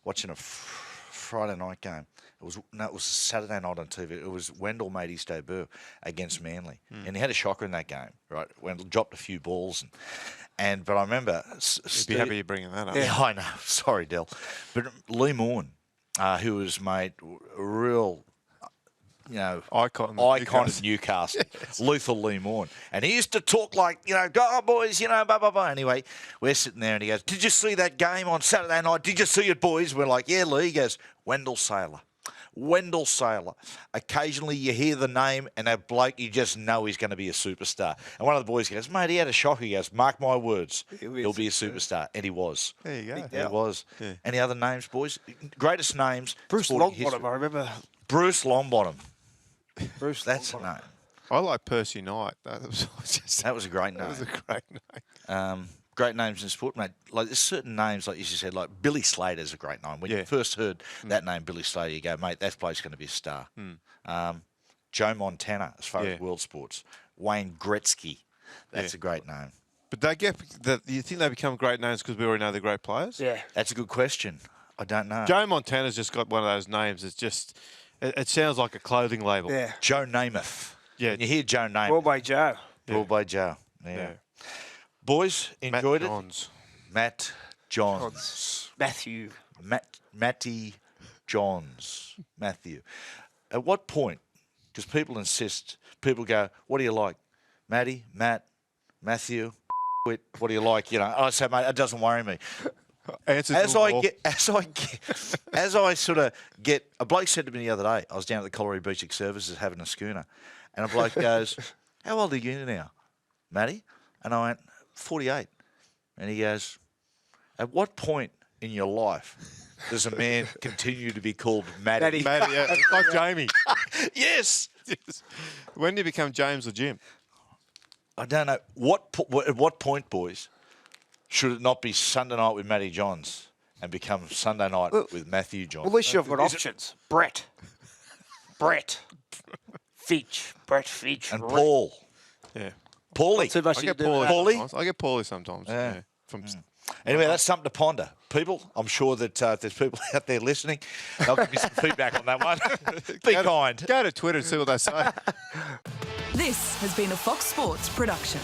watching a Friday night game. It was Saturday night on TV. It was Wendell made his debut against Manly, and he had a shocker in that game. Right, Wendell dropped a few balls, but I remember. You'd be happy you're bringing that up. Yeah, I know. Sorry, Del, but Lee Morn, who was made a real, Icon of Newcastle, Lethal Lee Morn. And he used to talk like, go boys, blah, blah, blah. Anyway, we're sitting there and he goes, did you see that game on Saturday night? Did you see it, boys? We're like, yeah, Lee. He goes, Wendell Sailor. Occasionally you hear the name and that bloke, you just know he's going to be a superstar. And one of the boys goes, mate, he had a shock. He goes, mark my words, he'll be a superstar. And he was. There you go. He was. Yeah. Any other names, boys? Greatest names. Bruce sporting Longbottom, history. I remember. Bruce Longbottom. Bruce That's a Longbottom. name. I like Percy Knight. That was a great name. That was a great name. Great names in sport, mate. Like there's certain names, like you just said, like Billy Slater's a great name. When you first heard that name, Billy Slater, you go, mate, that bloke's going to be a star. Joe Montana, as far as world sports. Wayne Gretzky, that's a great name. But you think they become great names because we already know they're great players? Yeah. That's a good question. I don't know. Joe Montana's just got one of those names. It's just, it sounds like a clothing label. Yeah. Joe Namath. Yeah. When you hear Joe Namath. Broadway Joe. Broadway Joe. Yeah. Boys, Matt enjoyed Johns. it? Matt Johns. Matthew. Matty Johns. Matthew. At what point, because people insist, people go, what do you like? Matty, Matt, Matthew, what do you like? I say, mate, it doesn't worry me. As I sort of get, a bloke said to me the other day, I was down at the Colliery Beach Services having a schooner, and a bloke goes, how old are you now, Matty? And I went, 48. And he goes, at what point in your life does a man continue to be called Matty? Matty, yeah, it's like Jamie. Yes. When do you become James or Jim? I don't know. At what point, boys, should it not be Sunday night with Matty Johns and become Sunday night with Matthew Johns? Well, at least you've got options. Brett. Finch. Brett Finch. And Paul. Yeah. Paulie. Too much I you get can do with Paulie that. sometimes. I get Paulie sometimes. Yeah. Yeah. From Anyway, that's something to ponder. People, I'm sure that if there's people out there listening, they'll give me some feedback on that one. Be kind. Go to Twitter and see what they say. This has been a Fox Sports production.